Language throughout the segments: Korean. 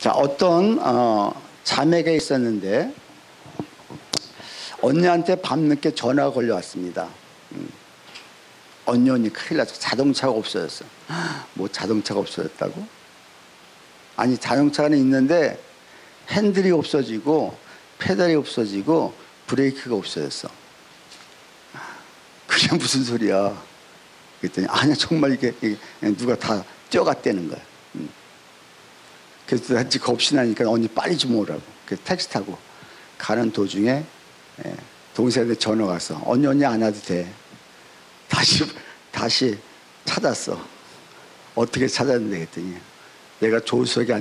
자, 어떤 자매가 있었는데 언니한테 밤늦게 전화가 걸려왔습니다. 언니 큰일 났어. 자동차가 없어졌어. 뭐 자동차가 없어졌다고? 아니, 자동차는 있는데 핸들이 없어지고 페달이 없어지고 브레이크가 없어졌어. 그게 무슨 소리야? 그랬더니 아니야, 정말 이게 누가 다 뛰어갔다는 거야. 그래서 같이 겁신하니까 언니 빨리 좀 오라고. 그래서 택시 타고 가는 도중에 동생한테 전화가 왔어. 언니 안 와도 돼. 다시 찾았어. 어떻게 찾았는데 그랬더니 내가 조수석에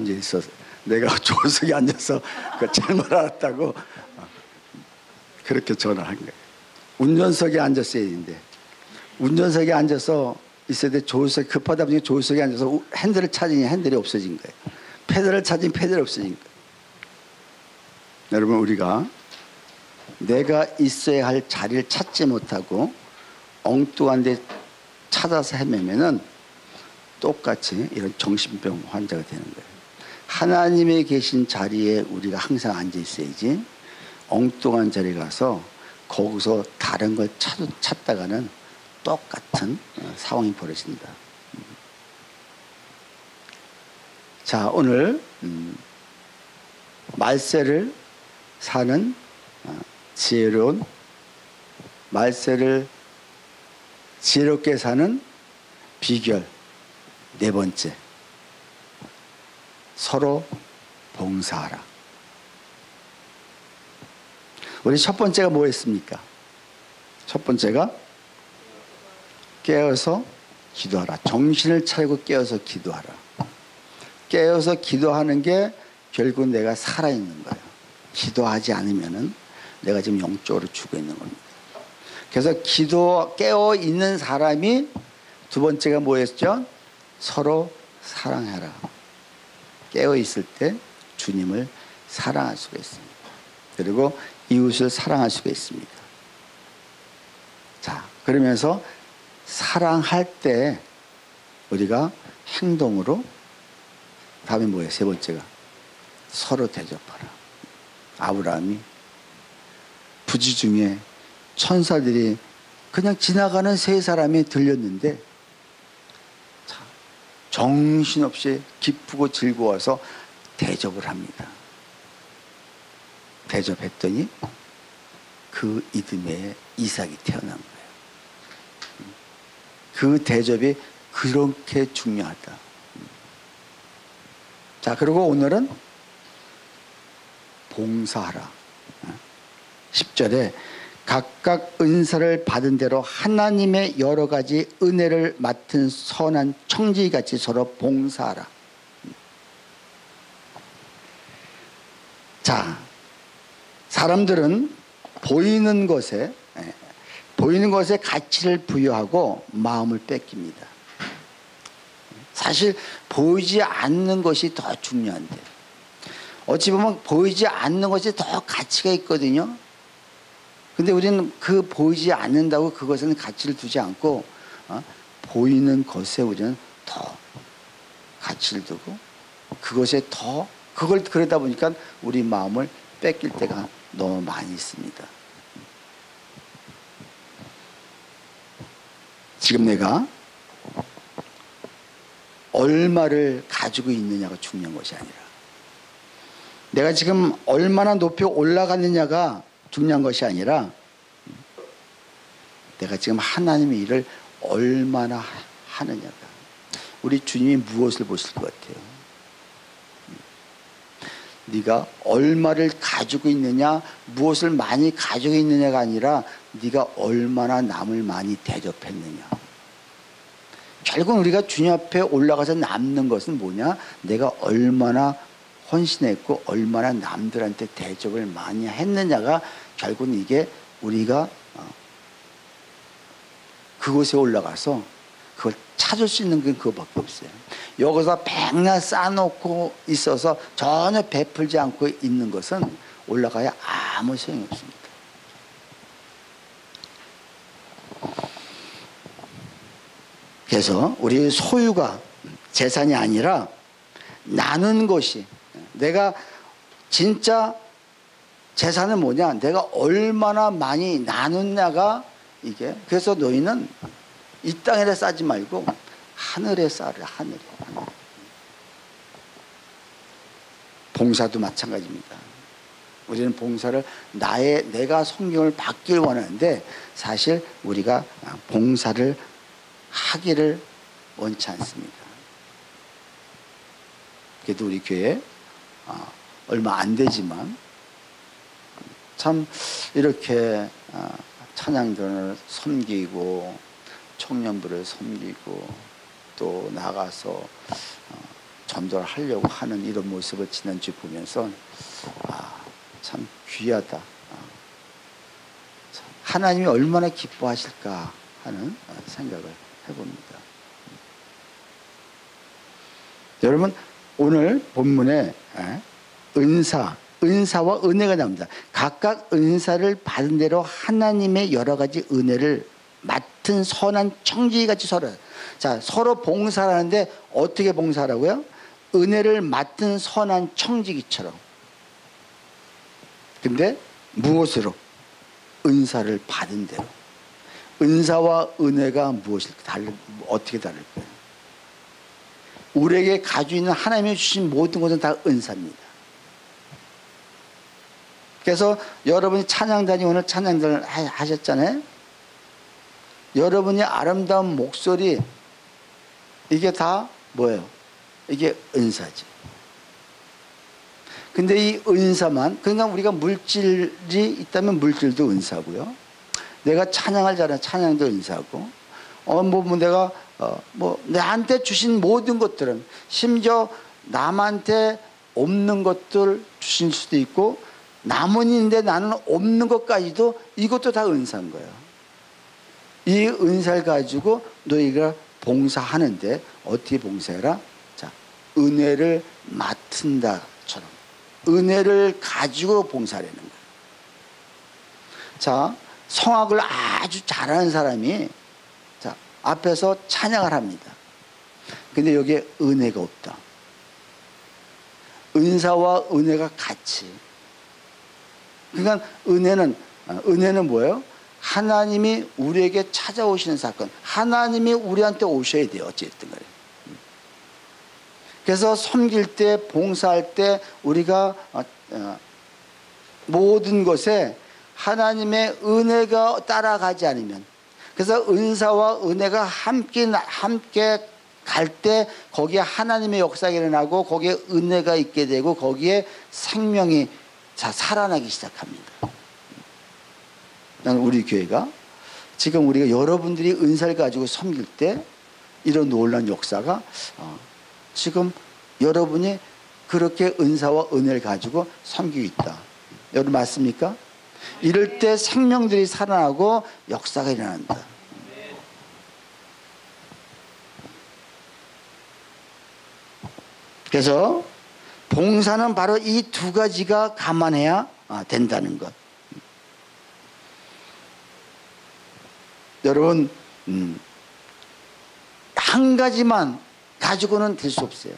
앉아서 그 잘못 알았다고 그렇게 전화한 거예요. 운전석에 앉았어야 되는데 운전석에 앉아서 있어야 돼. 조수석 급하다 보니 조수석에 앉아서 핸들을 찾으니 핸들이 없어진 거예요. 페달을 찾으니 페달이 없어진 거예요. 여러분, 우리가 내가 있어야 할 자리를 찾지 못하고 엉뚱한 데 찾아서 헤매면은 똑같이 이런 정신병 환자가 되는 거예요. 하나님의 계신 자리에 우리가 항상 앉아 있어야지 엉뚱한 자리에 가서 거기서 다른 걸 찾다가는 똑같은 상황이 벌어진다. 자, 오늘 말세를 사는 지혜로운, 말세를 지혜롭게 사는 비결 네 번째, 서로 봉사하라. 우리 첫 번째가 뭐였습니까? 첫 번째가 깨어서 기도하라. 정신을 차리고 깨어서 기도하라. 깨어서 기도하는 게 결국 내가 살아있는 거예요. 기도하지 않으면은 내가 지금 영적으로 죽어 있는 겁니다. 그래서 깨어 있는 사람이 두 번째가 뭐였죠? 서로 사랑해라. 깨어 있을 때 주님을 사랑할 수가 있습니다. 그리고 이웃을 사랑할 수가 있습니다. 자, 그러면서 사랑할 때 우리가 행동으로, 다음에 뭐예요? 세 번째가 서로 대접하라. 아브라함이 부지 중에 천사들이 그냥 지나가는 세 사람이 들렸는데 정신없이 기쁘고 즐거워서 대접을 합니다. 대접했더니 그 이듬해에 이삭이 태어난 거예요. 그 대접이 그렇게 중요하다. 자, 그리고 오늘은 봉사하라. 10절에 각각 은사를 받은 대로 하나님의 여러 가지 은혜를 맡은 선한 청지기같이 서로 봉사하라. 자, 사람들은 보이는 것에 가치를 부여하고 마음을 뺏깁니다. 사실 보이지 않는 것이 더 중요한데, 어찌 보면 보이지 않는 것이 더 가치가 있거든요. 근데 우리는 그 보이지 않는다고 그것에는 가치를 두지 않고 보이는 것에 우리는 더 가치를 두고 그걸 그러다 보니까 우리 마음을 뺏길 때가 너무 많이 있습니다. 지금 내가 얼마를 가지고 있느냐가 중요한 것이 아니라 내가 지금 얼마나 높이 올라갔느냐가 중요한 것이 아니라 내가 지금 하나님의 일을 얼마나 하느냐가. 우리 주님이 무엇을 보실 것 같아요? 네가 얼마를 가지고 있느냐, 무엇을 많이 가지고 있느냐가 아니라 네가 얼마나 남을 많이 대접했느냐. 결국은 우리가 주님 앞에 올라가서 남는 것은 뭐냐? 내가 얼마나 헌신했고 얼마나 남들한테 대접을 많이 했느냐가 결국은 이게 우리가 그곳에 올라가서 그걸 찾을 수 있는 게 그거밖에 없어요. 여기서 백날 쌓아놓고 있어서 전혀 베풀지 않고 있는 것은 올라가야 아무 소용이 없습니다. 그래서 우리 소유가 재산이 아니라 나눈 것이 내가 진짜 재산은 뭐냐? 내가 얼마나 많이 나누냐가 이게. 그래서 너희는 이 땅에 싸지 말고 하늘에 싸라. 하늘에. 봉사도 마찬가지입니다. 우리는 봉사를 내가 성경을 받길 원하는데 사실 우리가 봉사를 하기를 원치 않습니다. 그래도 우리 교회 얼마 안 되지만 참 이렇게 찬양단을 섬기고 청년부를 섬기고 또 나가서 전도하려고 하는 이런 모습을 지난주에 보면서 참 귀하다. 하나님이 얼마나 기뻐하실까 하는 생각을 해봅니다. 여러분 오늘 본문에 은사와 은혜가 나옵니다. 각각 은사를 받은 대로 하나님의 여러 가지 은혜를 맡은 선한 청지기같이 서로 봉사를 하는데 어떻게 봉사하라고요? 은혜를 맡은 선한 청지기처럼. 근데 무엇으로? 은사를 받은 대로. 은사와 은혜가 무엇일까? 어떻게 다를까요? 우리에게 가지고 있는 하나님이 주신 모든 것은 다 은사입니다. 그래서 여러분이 찬양단이 오늘 찬양단을 하셨잖아요. 여러분의 아름다운 목소리 이게 다 뭐예요? 이게 은사지. 근데 이 은사만, 그러니까 우리가 물질이 있다면 물질도 은사고요. 내가 찬양을 잘하는 찬양도 은사고, 내가 나한테 주신 모든 것들은 심지어 남한테 없는 것들 주신 수도 있고 남은 있는데 나는 없는 것까지도 이것도 다 은사인 거예요. 이 은사를 가지고 너희가 봉사하는데 어떻게 봉사해라? 자, 은혜를 맡은다처럼 은혜를 가지고 봉사하는 거예요. 자, 성악을 아주 잘하는 사람이 자, 앞에서 찬양을 합니다. 근데 여기에 은혜가 없다. 은사와 은혜가 같이. 그러니까 은혜는 뭐예요? 하나님이 우리에게 찾아오시는 사건. 하나님이 우리한테 오셔야 돼요. 어쨌든 간에. 그래서 섬길 때, 봉사할 때 우리가 모든 것에 하나님의 은혜가 따라가지 않으면, 그래서 은사와 은혜가 함께 갈 때 거기에 하나님의 역사가 일어나고 거기에 은혜가 있게 되고 거기에 생명이 살아나기 시작합니다. 나는 우리 교회가 지금 우리가 여러분들이 은사를 가지고 섬길 때 이런 놀라운 역사가 지금 여러분이 그렇게 은사와 은혜를 가지고 섬기고 있다. 여러분 맞습니까? 이럴 때 생명들이 살아나고 역사가 일어난다. 그래서 봉사는 바로 이 두 가지가 감안해야 된다는 것. 여러분 한 가지만 가지고는 될 수 없어요.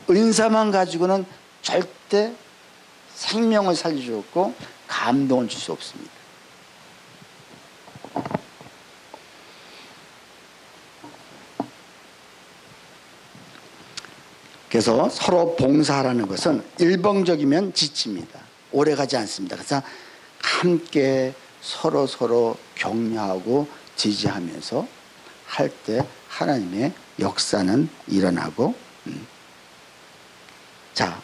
은사만 가지고는 절대 생명을 살릴 수 없고 감동을 줄 수 없습니다. 그래서 서로 봉사하라는 것은 일방적이면 지칩니다. 오래가지 않습니다. 그래서 함께 서로 격려하고 지지하면서 할 때 하나님의 역사는 일어나고 자,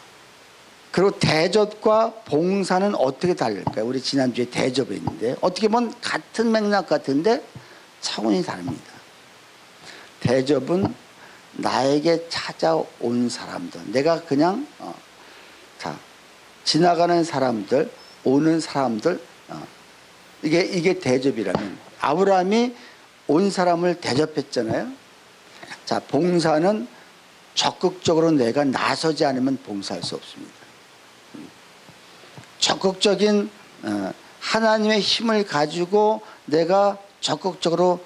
그리고 대접과 봉사는 어떻게 다를까요? 우리 지난주에 대접이 있는데 어떻게 보면 같은 맥락 같은데 차원이 다릅니다. 대접은 나에게 찾아온 사람들, 내가 그냥 지나가는 사람들, 오는 사람들, 이게 대접이라면 아브라함이 온 사람을 대접했잖아요. 자, 봉사는 적극적으로 내가 나서지 않으면 봉사할 수 없습니다. 적극적인 하나님의 힘을 가지고 내가 적극적으로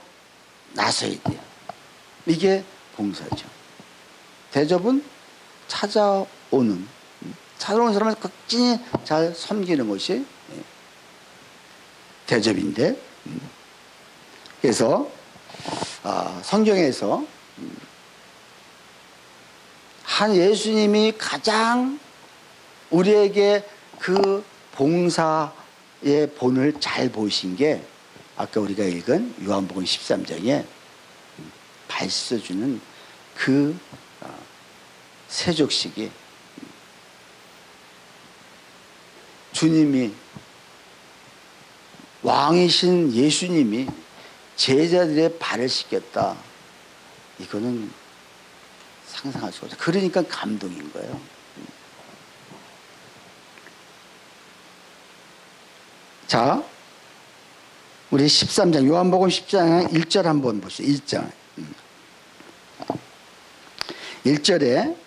나서야 돼요. 이게 봉사죠. 대접은 찾아오는 사람을 극진히 잘 섬기는 것이 대접인데, 그래서 성경에서 한 예수님이 가장 우리에게 그 봉사의 본을 잘 보이신 게 아까 우리가 읽은 요한복음 13장에 발 씻어주는 그 세족식이, 주님이, 왕이신 예수님이 제자들의 발을 씻겼다. 이거는 상상할 수가 없어요. 그러니까 감동인 거예요. 자, 우리 13장, 요한복음 10장 1절 한번 보시죠. 1장. 1절에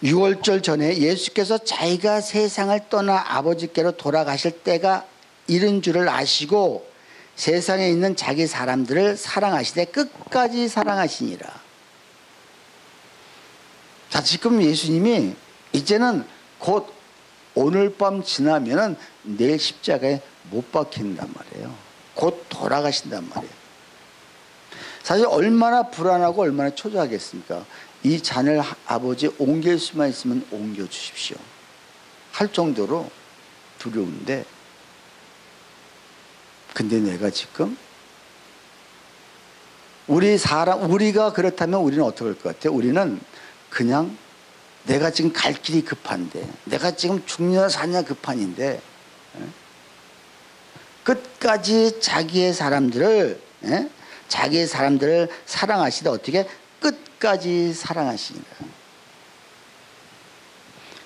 6월절 전에 예수께서 자기가 세상을 떠나 아버지께로 돌아가실 때가 이른 줄을 아시고 세상에 있는 자기 사람들을 사랑하시되 끝까지 사랑하시니라. 자, 지금 예수님이 이제는 곧 오늘 밤 지나면은 내일 십자가에 못 박힌단 말이에요. 곧 돌아가신단 말이에요. 사실 얼마나 불안하고 얼마나 초조하겠습니까? 이 잔을 아버지 옮길 수만 있으면 옮겨 주십시오 할 정도로 두려운데, 근데 내가 지금 우리가 그렇다면 우리는 어떻게 할 것 같아요? 우리는 그냥 내가 지금 갈 길이 급한데, 내가 지금 죽냐 사냐 급한인데, 끝까지 자기의 사람들을 사랑하시되 어떻게 끝까지 사랑하시니라.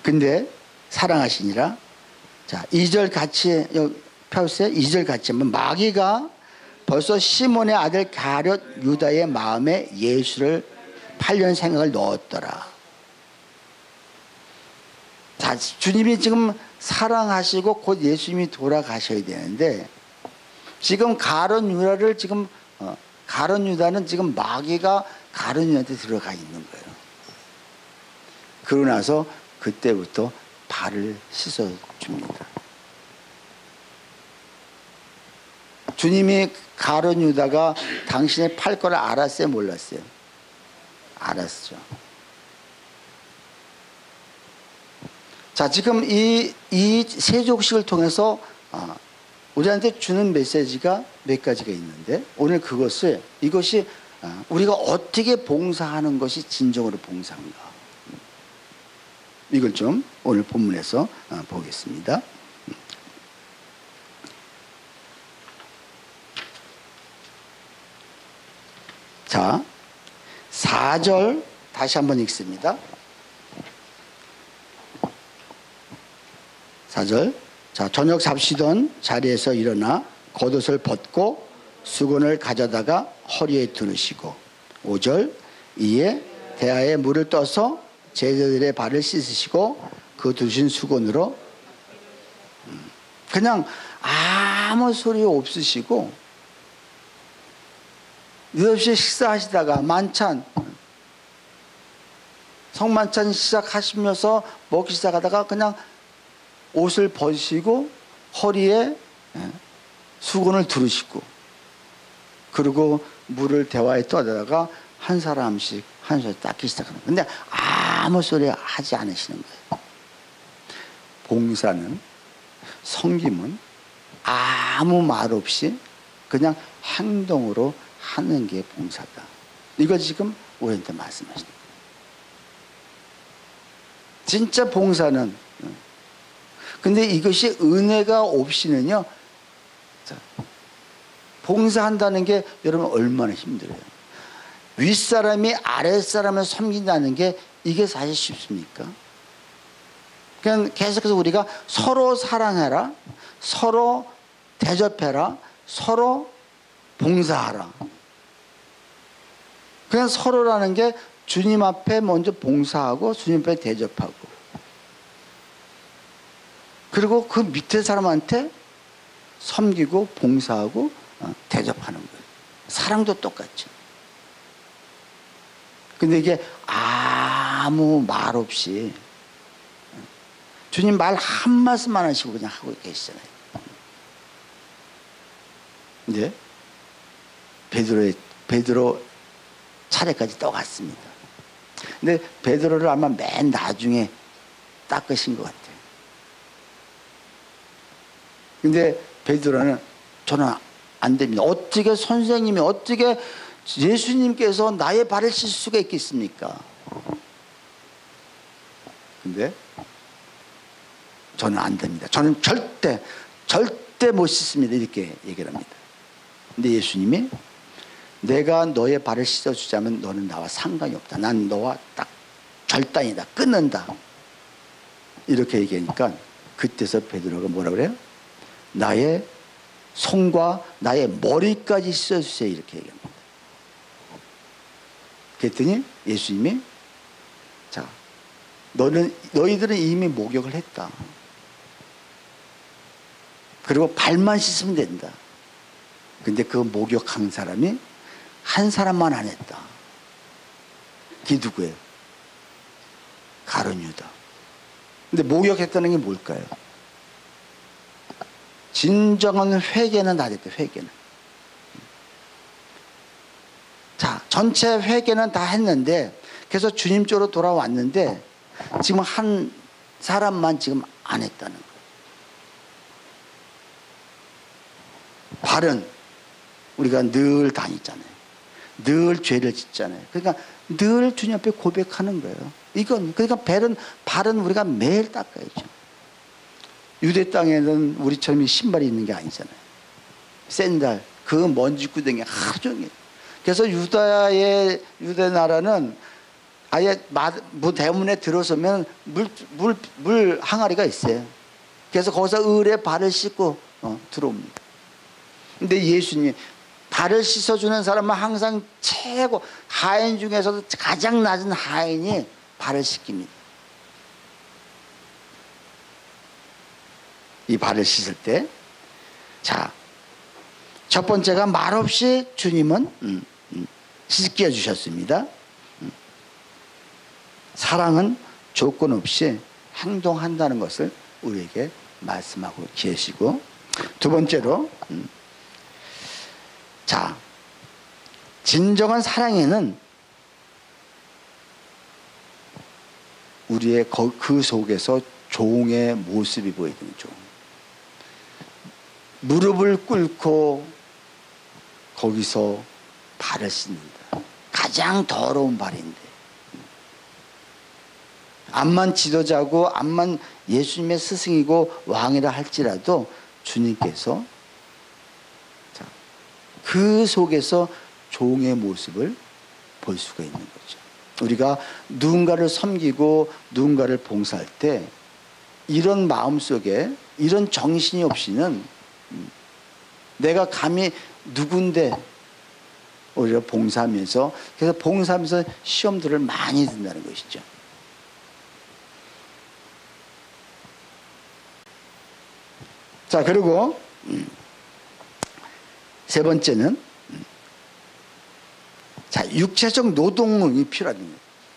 근데 사랑하시니라. 자, 2절 같이 펴주세요. 2절 같이 한번. 마귀가 벌써 시몬의 아들 가룟 유다의 마음에 예수를 팔려는 생각을 넣었더라. 자, 주님이 지금 사랑하시고 곧 예수님이 돌아가셔야 되는데, 지금 가룟 유다를 지금 가룟 유다는 지금 마귀가 가룟 유다한테 들어가 있는 거예요. 그러고 나서 그때부터 발을 씻어 줍니다. 주님이 가룟 유다가 당신의 팔 거를 알았어요, 몰랐어요? 알았죠. 자, 지금 이 세족식을 통해서 우리한테 주는 메시지가 몇 가지가 있는데, 오늘 이것이 우리가 어떻게 봉사하는 것이 진정으로 봉사인가, 이걸 좀 오늘 본문에서 보겠습니다. 자, 4절 다시 한번 읽습니다. 4절. 자, 저녁 잡시던 자리에서 일어나 겉옷을 벗고 수건을 가져다가 허리에 두르시고, 5절. 이에 대야에 물을 떠서 제자들의 발을 씻으시고 그 두신 수건으로, 그냥 아무 소리 없으시고 느없이 식사하시다가 성만찬 시작하시면서 먹기 시작하다가 그냥 옷을 벗으시고 허리에 수건을 두르시고, 그리고 물을 대화에 떠다가 한 사람씩 닦기 시작하는 거예요. 근데 아무 소리 하지 않으시는 거예요. 봉사는, 섬김은 아무 말 없이 그냥 행동으로 하는 게 봉사다. 이거 지금 우리한테 말씀하시는 거예요. 진짜 봉사는, 근데 이것이 은혜가 없이는요, 봉사한다는 게 여러분 얼마나 힘들어요. 윗사람이 아랫사람을 섬긴다는 게 이게 사실 쉽습니까? 그냥 계속해서 우리가 서로 사랑해라, 서로 대접해라, 서로 봉사하라. 그냥 서로라는 게 주님 앞에 먼저 봉사하고 주님 앞에 대접하고, 그리고 그 밑에 사람한테 섬기고 봉사하고 대접하는 거예요. 사랑도 똑같죠. 근데 이게 아무 말 없이 주님 말 한 말씀 안 하시고 그냥 하고 계시잖아요. 근데 베드로 차례까지 떠갔습니다. 근데 베드로를 아마 맨 나중에 닦으신 것 같아요. 근데 베드로는 저는 안 됩니다. 어떻게 선생님이, 어떻게 예수님께서 나의 발을 씻을 수가 있겠습니까? 근데 저는 안 됩니다. 저는 절대 못 씻습니다. 이렇게 얘기를 합니다. 근데 예수님이 내가 너의 발을 씻어주자면 너는 나와 상관이 없다. 난 너와 딱 절단이다. 끊는다. 이렇게 얘기하니까 그때서 베드로가 뭐라 그래요? 나의 손과 나의 머리까지 씻어주세요. 이렇게 얘기합니다. 그랬더니 예수님이 자, 너희들은 이미 목욕을 했다. 그리고 발만 씻으면 된다. 근데 그 목욕한 사람이 한 사람만 안 했다. 그게 누구예요? 가룟 유다. 근데 목욕했다는 게 뭘까요? 진정한 회개는 다 됐다. 회개는. 자, 전체 회개는 다 했는데 그래서 주님 쪽으로 돌아왔는데 지금 한 사람만 지금 안 했다는 거예요. 발은 우리가 늘 다니잖아요. 늘 죄를 짓잖아요. 그러니까 늘 주님 앞에 고백하는 거예요. 이건 그러니까 발은 우리가 매일 닦아야죠. 유대 땅에는 우리처럼 신발이 있는 게 아니잖아요. 샌들, 그 먼지 구덩이 하루 종일. 그래서 유대 나라는 아예 대문에 들어서면 물 항아리가 있어요. 그래서 거기서 을에 발을 씻고 들어옵니다. 근데 예수님 발을 씻어주는 사람은 항상 최고 하인 중에서도 가장 낮은 하인이 발을 씻깁니다. 이 발을 씻을 때, 자, 첫 번째가 말없이 주님은 씻겨 주셨습니다. 사랑은 조건 없이 행동한다는 것을 우리에게 말씀하고 계시고, 두 번째로 자, 진정한 사랑에는 우리의 그 속에서 종의 모습이 보여야 되는 종. 무릎을 꿇고 거기서 발을 씻는다. 가장 더러운 발인데. 암만 지도자고 암만 예수님의 스승이고 왕이라 할지라도 주님께서 그 속에서 종의 모습을 볼 수가 있는 거죠. 우리가 누군가를 섬기고 누군가를 봉사할 때 이런 마음속에 이런 정신이 없이는 내가 감히 누군데 오히려 봉사하면서, 그래서 봉사하면서 시험들을 많이 든다는 것이죠. 자, 그리고 세 번째는 자, 육체적 노동이 필요하다.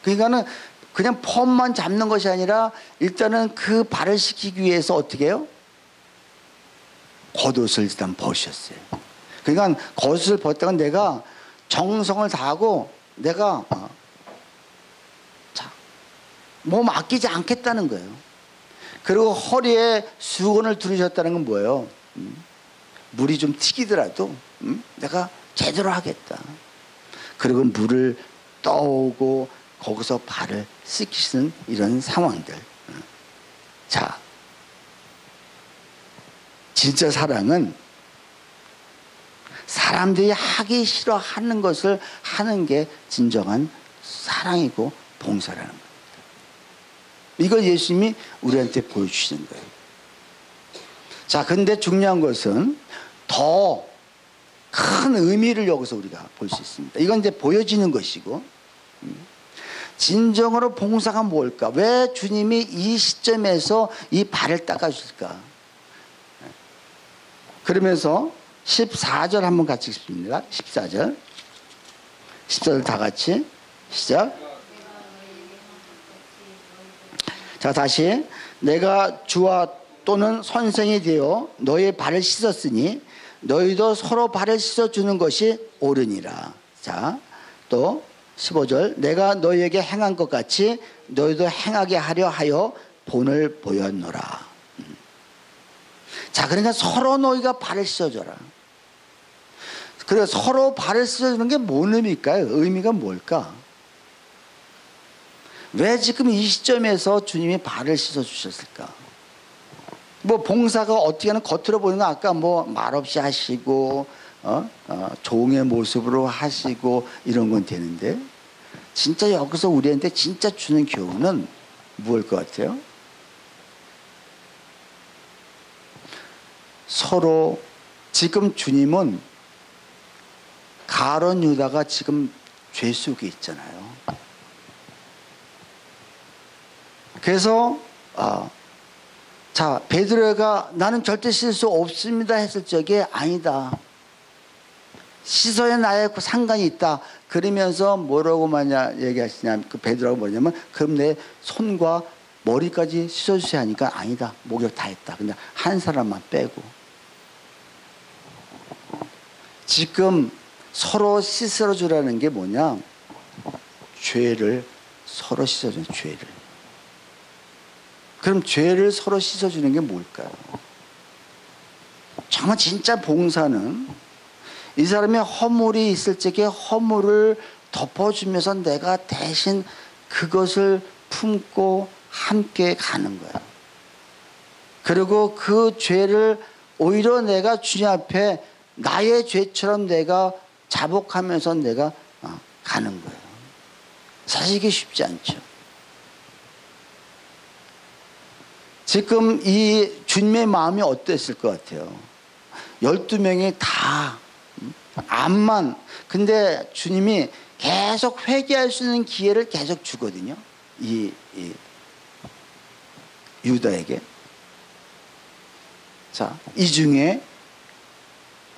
그러니까는 그냥 폼만 잡는 것이 아니라 일단은 그 발을 씻기기 위해서 어떻게 해요? 겉옷을 일단 벗으셨어요. 그러니까 겉옷을 벗다가 내가 정성을 다하고 내가 자, 몸 아끼지 않겠다는 거예요. 그리고 허리에 수건을 두르셨다는 건 뭐예요? 물이 좀 튀기더라도 내가 제대로 하겠다. 그리고 물을 떠오고 거기서 발을 씻기시는 이런 상황들. 자, 진짜 사랑은 사람들이 하기 싫어하는 것을 하는 게 진정한 사랑이고 봉사라는 겁니다. 이걸 예수님이 우리한테 보여주시는 거예요. 자, 근데 중요한 것은 더 큰 의미를 여기서 우리가 볼 수 있습니다. 이건 이제 보여지는 것이고, 진정으로 봉사가 뭘까? 왜 주님이 이 시점에서 이 발을 닦아주실까? 그러면서 14절 한번 같이 읽습니다. 14절. 14절 다 같이 시작. 자, 다시 내가 주와 또는 선생이 되어 너의 발을 씻었으니 너희도 서로 발을 씻어주는 것이 옳으니라. 자, 또 15절 내가 너희에게 행한 것 같이 너희도 행하게 하려 하여 본을 보였노라. 자, 그러니까 서로 너희가 발을 씻어줘라. 그래, 서로 발을 씻어주는 게 뭔 의미일까요? 의미가 뭘까? 왜 지금 이 시점에서 주님이 발을 씻어주셨을까? 뭐 봉사가 어떻게 하는 겉으로 보이는 거 아까 뭐 말없이 하시고 종의 모습으로 하시고 이런 건 되는데 진짜 여기서 우리한테 진짜 주는 교훈은 무엇일 것 같아요? 서로 지금 주님은 가룟 유다가 지금 죄 속에 있잖아요. 그래서 자, 베드로가 나는 절대 씻을 수 없습니다 했을 적에 아니다. 씻어야 나의 상관이 있다. 그러면서 뭐라고 얘기하시냐, 그 베드로가 뭐냐면 그럼 내 손과 머리까지 씻어주셔야 하니까 아니다. 목욕 다 했다. 근데 한 사람만 빼고. 지금 서로 씻어주라는 게 뭐냐? 죄를 서로 씻어주는 죄를. 그럼 죄를 서로 씻어주는 게 뭘까요? 정말 진짜 봉사는 이 사람의 허물이 있을 적에 허물을 덮어주면서 내가 대신 그것을 품고 함께 가는 거야. 그리고 그 죄를 오히려 내가 주님 앞에 나의 죄처럼 내가 자복하면서 내가 가는 거예요. 사실 이게 쉽지 않죠. 지금 이 주님의 마음이 어땠을 것 같아요? 12명이 다 암만. 근데 주님이 계속 회개할 수 있는 기회를 계속 주거든요. 이 유다에게. 자, 이 중에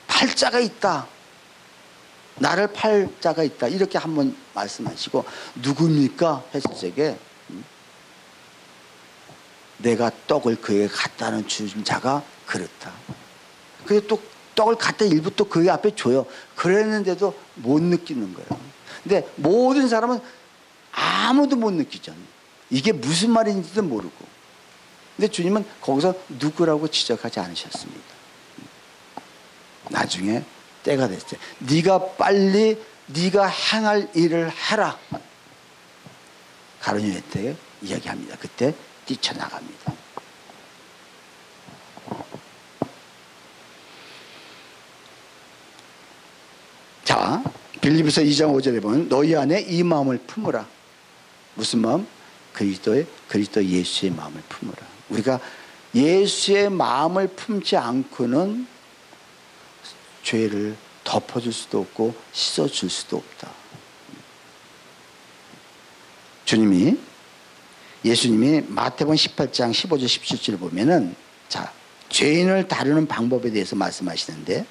팔자가 있다. 나를 팔 자가 있다. 이렇게 한번 말씀하시고 누굽니까? 했을 적에 내가 떡을 그에게 갖다는 준 자가 그렇다. 그게 또 떡을 갖다 일부 또 그의 앞에 줘요. 그랬는데도 못 느끼는 거예요. 근데 모든 사람은 아무도 못 느끼죠. 이게 무슨 말인지도 모르고. 근데 주님은 거기서 누구라고 지적하지 않으셨습니다. 나중에 때가 됐어요. 네가 빨리 네가 행할 일을 해라. 가룟 유다에게 이야기합니다. 그때 뛰쳐나갑니다. 자, 빌립보서 2장 5절에 보면 너희 안에 이 마음을 품으라. 무슨 마음? 그리스도 예수의 마음을 품으라. 우리가 예수의 마음을 품지 않고는 죄를 덮어줄 수도 없고 씻어줄 수도 없다. 예수님이 마태복음 18장 15절 17절을 보면은 자, 죄인을 다루는 방법에 대해서 말씀하시는데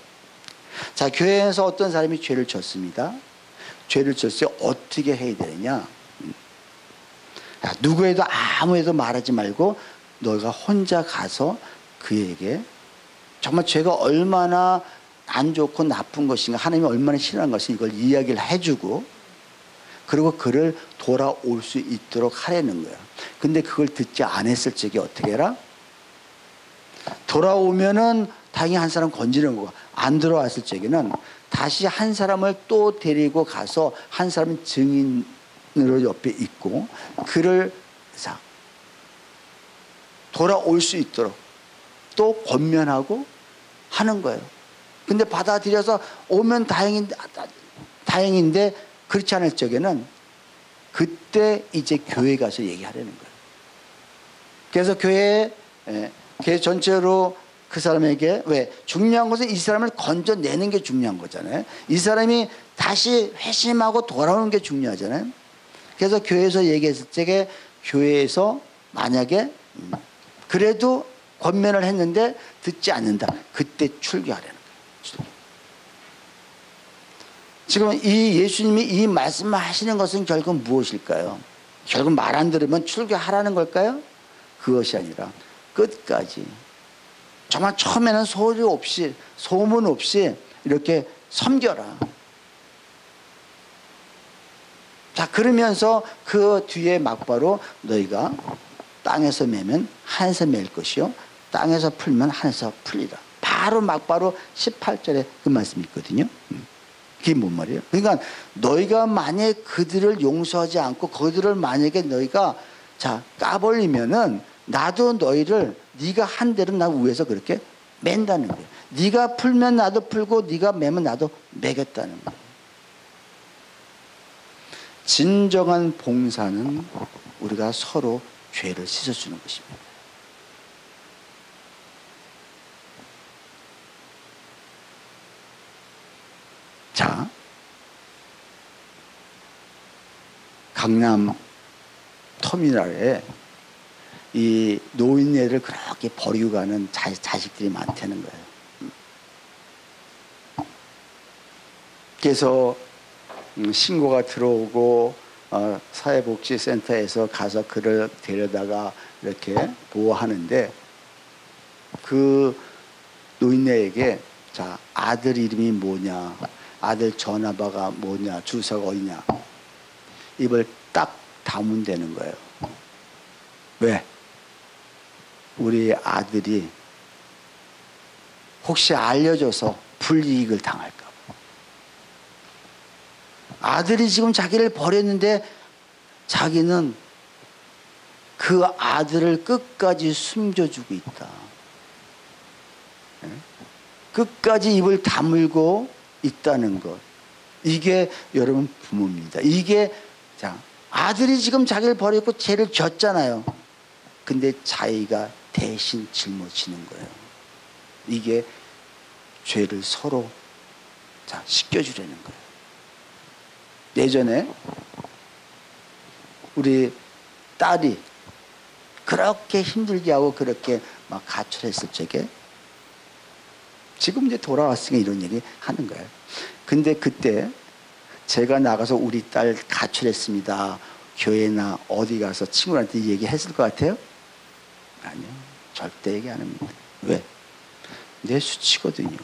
자, 교회에서 어떤 사람이 죄를 졌습니다. 죄를 졌을 때 어떻게 해야 되느냐? 누구에도 아무에도 말하지 말고 너가 혼자 가서 그에게 정말 죄가 얼마나 안 좋고 나쁜 것인가, 하나님이 얼마나 싫어하는 것인가 이걸 이야기를 해주고 그리고 그를 돌아올 수 있도록 하라는 거야. 근데 그걸 듣지 않았을 적에 어떻게 해라? 돌아오면은 당연히 한 사람 건지는 거고 안 들어왔을 적에는 다시 한 사람을 또 데리고 가서 한 사람은 증인으로 옆에 있고 그를 돌아올 수 있도록 또 권면하고 하는 거예요. 근데 받아들여서 오면 다행인데 그렇지 않을 적에는 그때 이제 교회 가서 얘기하려는 거예요. 그래서 교회 전체로 그 사람에게 왜 중요한 것은 이 사람을 건져내는 게 중요한 거잖아요. 이 사람이 다시 회심하고 돌아오는 게 중요하잖아요. 그래서 교회에서 얘기했을 적에 교회에서 만약에 그래도 권면을 했는데 듣지 않는다. 그때 출교하라는 거예요. 지금 이 예수님이 이 말씀을 하시는 것은 결국 무엇일까요? 결국 말 안 들으면 출교하라는 걸까요? 그것이 아니라 끝까지 정말 처음에는 소리 없이 소문 없이 이렇게 섬겨라. 자, 그러면서 그 뒤에 막바로 너희가 땅에서 매면 하늘에서 맬 것이요 땅에서 풀면 하늘에서 풀리라. 바로 막바로 18절에 그 말씀이 있거든요. 그게 뭔 말이에요? 그러니까 너희가 만약에 그들을 용서하지 않고 그들을 만약에 너희가 자 까버리면은 나도 너희를 네가 한 대로 나 위에서 그렇게 맨다는 거예요. 네가 풀면 나도 풀고 네가 매면 나도 매겠다는 거예요. 진정한 봉사는 우리가 서로 죄를 씻어주는 것입니다. 자, 강남 터미널에 이 노인네를 그렇게 버리고 가는 자식들이 많다는 거예요. 그래서 신고가 들어오고 사회복지센터에서 가서 그를 데려다가 이렇게 보호하는데 그 노인네에게 자 아들 이름이 뭐냐, 아들 전화번호가 뭐냐, 주소가 어디냐, 입을 딱 다문 되는 거예요. 왜? 우리 아들이 혹시 알려줘서 불이익을 당할까 봐. 아들이 지금 자기를 버렸는데 자기는 그 아들을 끝까지 숨겨주고 있다. 끝까지 입을 다물고 있다는 것. 이게 여러분 부모입니다. 이게 자 아들이 지금 자기를 버렸고 죄를 졌잖아요. 근데 자기가 대신 짊어지는 거예요. 이게 죄를 서로 자 씻겨주려는 거예요. 예전에 우리 딸이 그렇게 힘들게 하고 그렇게 막 가출했을 적에 지금 이제 돌아왔으니까 이런 얘기 하는 거예요. 근데 그때 제가 나가서 우리 딸 가출했습니다. 교회나 어디 가서 친구한테 얘기했을 것 같아요? 아니요. 절대 얘기 안 합니다. 왜? 내 수치거든요.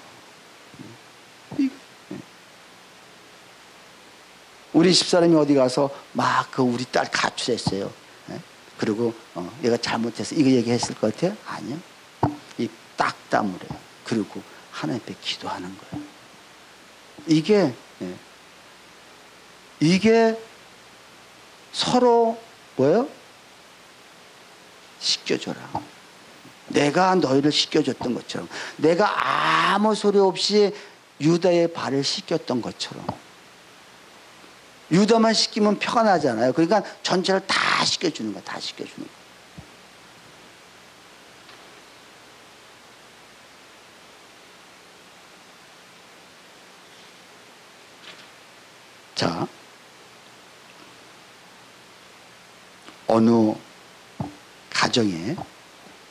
우리 집사람이 어디 가서 막 그 우리 딸 가출했어요. 그리고 얘가 잘못해서 이거 얘기했을 것 같아요? 아니요. 이 딱 다물어요. 그리고 하나님 앞에 기도하는 거예요. 이게 서로 뭐예요? 씻겨줘라. 내가 너희를 씻겨줬던 것처럼, 내가 아무 소리 없이 유다의 발을 씻겼던 것처럼. 유다만 씻기면 표가 나잖아요. 그러니까 전체를 다 씻겨주는 거야. 다 씻겨주는 거야. 자, 어느 가정에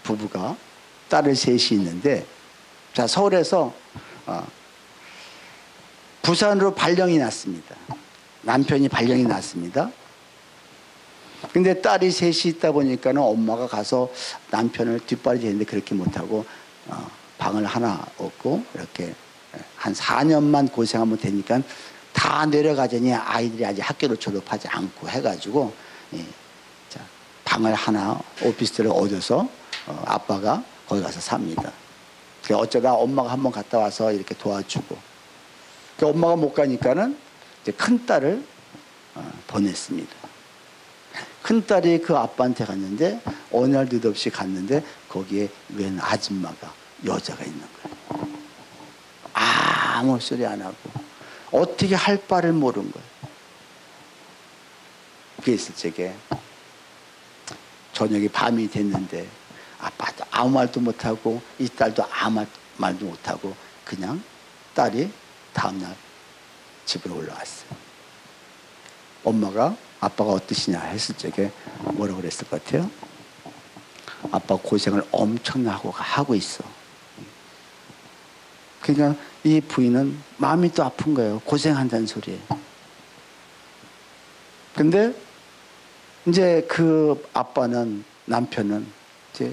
부부가 딸을 셋이 있는데, 자 서울에서 부산으로 발령이 났습니다. 남편이 발령이 났습니다. 근데 딸이 셋이 있다 보니까는 엄마가 가서 남편을 뒷발이 되는데 그렇게 못하고 방을 하나 얻고 이렇게 한 4년만 고생하면 되니까 다 내려가자니 아이들이 아직 학교를 졸업하지 않고 해가지고 자, 방을 하나 오피스텔을 얻어서 아빠가 거기 가서 삽니다. 어쩌다 엄마가 한번 갔다 와서 이렇게 도와주고, 엄마가 못 가니까는 이제 큰 딸을 보냈습니다. 큰 딸이 그 아빠한테 갔는데 어느 날 느닷없이 갔는데 거기에 웬 아줌마가 여자가 있는 거예요. 아무 소리 안 하고 어떻게 할 바를 모르는 거예요. 그게 있을 적에 저녁이 밤이 됐는데 아빠도 아무 말도 못하고 이 딸도 아무 말도 못하고 그냥 딸이 다음날 집으로 올라왔어요. 엄마가 아빠가 어떠시냐 했을 적에 뭐라고 그랬을 것 같아요? 아빠 고생을 엄청나게 하고 있어. 그러니까 이 부인은 마음이 또 아픈 거예요. 고생한다는 소리에. 근데 이제 그 아빠는, 남편은 이제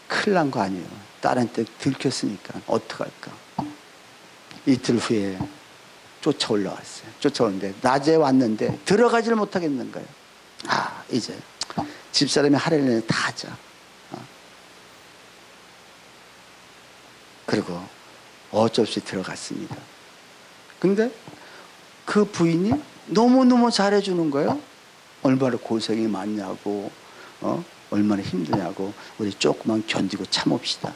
큰일 난 거 아니에요. 딸한테 들켰으니까 어떡할까. 이틀 후에 쫓아 올라왔어요. 쫓아오는데 낮에 왔는데 들어가지를 못하겠는 거예요. 아, 이제 집사람이 하려는 다 하자. 그리고 어쩔 수 없이 들어갔습니다. 근데 그 부인이 너무너무 잘해주는 거예요. 얼마나 고생이 많냐고, 얼마나 힘드냐고, 우리 조금만 견디고 참읍시다.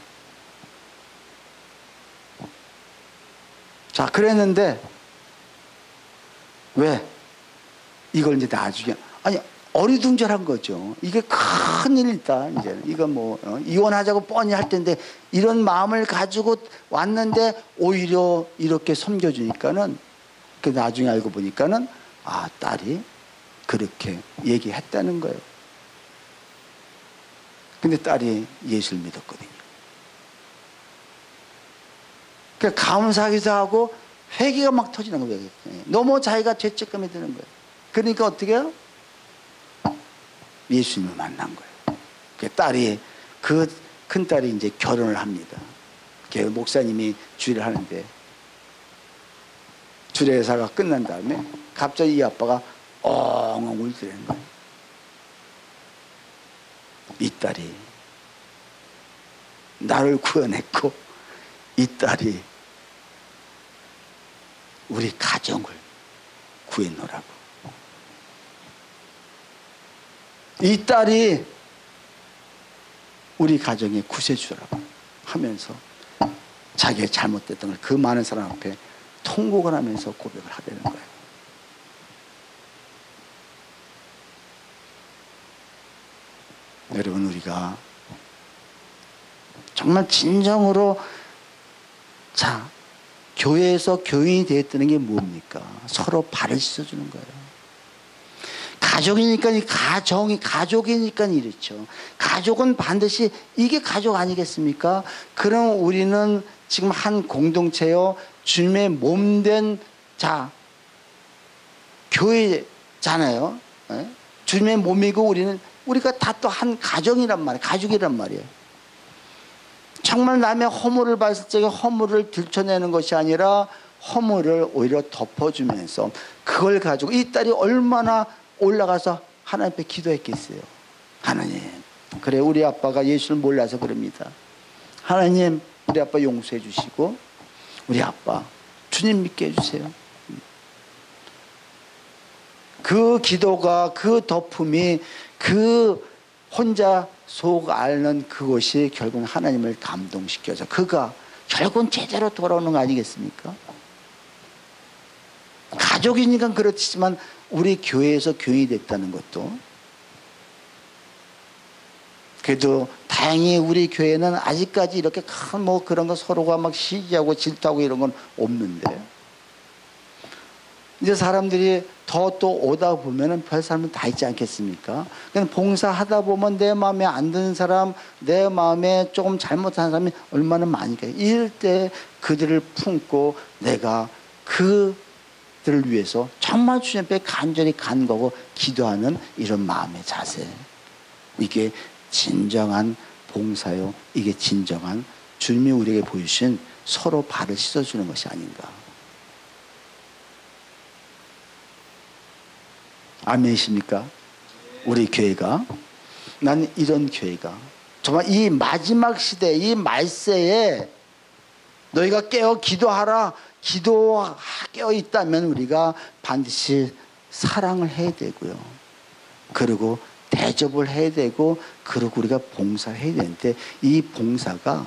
자, 그랬는데 왜? 이걸 이제 나중에, 아니, 어리둥절한 거죠. 이게 큰일이다. 이제 이거 뭐 이혼하자고 뻔히 할 텐데 이런 마음을 가지고 왔는데 오히려 이렇게 섬겨주니까는 그 나중에 알고 보니까는 아, 딸이 그렇게 얘기했다는 거예요. 근데 딸이 예수를 믿었거든요. 그러니까 감사하기도 하고 회개가 막 터지는 거예요. 너무 자기가 죄책감이 드는 거예요. 그러니까 어떻게 해요? 예수님을 만난 거예요. 그 딸이, 그 큰딸이 이제 결혼을 합니다. 목사님이 주일을 하는데 주례사가 끝난 다음에 갑자기 이 아빠가 엉엉 울더라는 거예요. 이 딸이 나를 구원했고 이 딸이 우리 가정을 구해놓으라고. 이 딸이 우리 가정에 구세주라고 하면서 자기의 잘못됐던 걸 그 많은 사람 앞에 통곡을 하면서 고백을 하려는 거예요. 여러분, 우리가 정말 진정으로 자, 교회에서 교인이 되었다는 게 뭡니까? 서로 발을 씻어주는 거예요. 가족이니까, 가족이니까 이렇죠. 가족은 반드시 이게 가족 아니겠습니까? 그럼 우리는 지금 한 공동체요, 주님의 몸된 교회잖아요. 네? 주님의 몸이고 우리가 다 또 한 가정이란 말이에요. 가족이란 말이에요. 정말 남의 허물을 봤을 적에 허물을 들춰내는 것이 아니라 허물을 오히려 덮어주면서 그걸 가지고 이 딸이 얼마나 올라가서 하나님 앞에 기도했겠어요. 하나님, 그래, 우리 아빠가 예수를 몰라서 그럽니다. 하나님, 우리 아빠 용서해 주시고 우리 아빠 주님 믿게 해주세요. 그 기도가, 그 덮음이, 그 혼자 속 앓는 그것이 결국은 하나님을 감동시켜서 그가 결국은 제대로 돌아오는 거 아니겠습니까? 가족이니까 그렇지만 우리 교회에서 교인이 됐다는 것도, 그래도 다행히 우리 교회는 아직까지 이렇게 큰 뭐 그런 거 서로가 막 시기하고 질투하고 이런 건 없는데, 이제 사람들이 더 또 오다 보면은 별 사람은 다 있지 않겠습니까? 그냥 봉사하다 보면 내 마음에 안 드는 사람, 내 마음에 조금 잘못한 사람이 얼마나 많으니까 이럴 때 그들을 품고 내가 그들을 위해서 정말 주님 앞에 간절히 간구하고 기도하는 이런 마음의 자세, 이게 진정한 봉사요, 이게 진정한 주님이 우리에게 보여주신 서로 발을 씻어주는 것이 아닌가. 아멘이십니까? 우리 교회가, 나는 이런 교회가 정말 이 마지막 시대, 이 말세에 너희가 깨어 기도하라, 깨어 있다면 우리가 반드시 사랑을 해야 되고요, 그리고 대접을 해야 되고, 그리고 우리가 봉사해야 되는데, 이 봉사가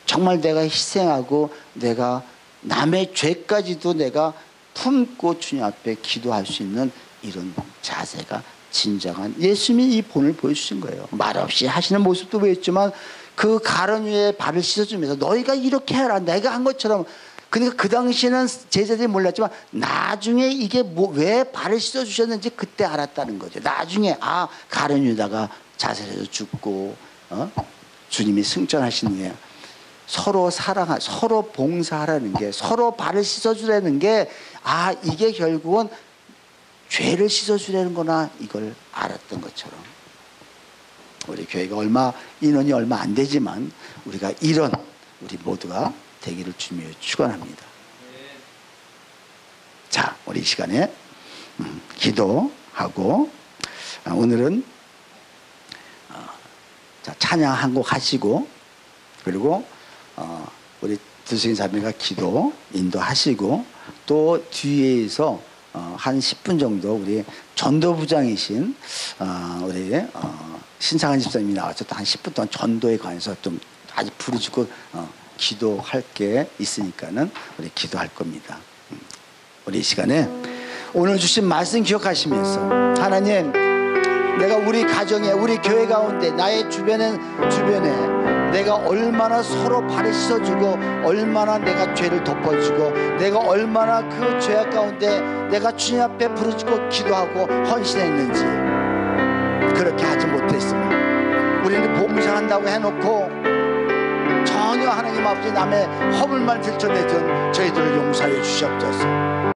정말 내가 희생하고 내가 남의 죄까지도 내가 품고 주님 앞에 기도할 수 있는 이런 자세가 진정한 예수님이 이 본을 보여주신 거예요. 말없이 하시는 모습도 보였지만 그 가른 위에 발을 씻어주면서 너희가 이렇게 해라, 내가 한 것처럼. 그러니까 그 당시에는 제자들이 몰랐지만 나중에 이게 왜 발을 씻어주셨는지 그때 알았다는 거죠. 나중에 가른 위에다가 자살해서 죽고 주님이 승천하신 후에 서로 서로 봉사하라는 게, 서로 발을 씻어주라는 게, 이게 결국은 죄를 씻어주라는 거나, 이걸 알았던 것처럼 우리 교회가 인원이 얼마 안 되지만 우리가 이런 우리 모두가 되기를 주님의 축원합니다. 자, 우리 이 시간에 기도하고 오늘은 자, 찬양 한 곡 하시고 그리고 우리 두승인 자매가 기도 인도하시고 또 뒤에서 한 10분 정도 우리 전도부장이신 우리 신상한 집사님이 나와서 또 한 10분 동안 전도에 관해서 좀 아주 부르짖고 기도할 게 있으니까는 우리 기도할 겁니다. 우리 이 시간에 오늘 주신 말씀 기억하시면서 하나님, 내가 우리 가정에 우리 교회 가운데 나의 주변에 내가 얼마나 서로 발을 씻어주고 얼마나 내가 죄를 덮어주고 내가 얼마나 그 죄악 가운데 내가 주님 앞에 부르짖고 기도하고 헌신했는지 그렇게 하지 못했으면 우리는 봉사한다고 해놓고 전혀 하나님 아버지 남의 허물만 들춰내던 저희들을 용서해 주시옵소서.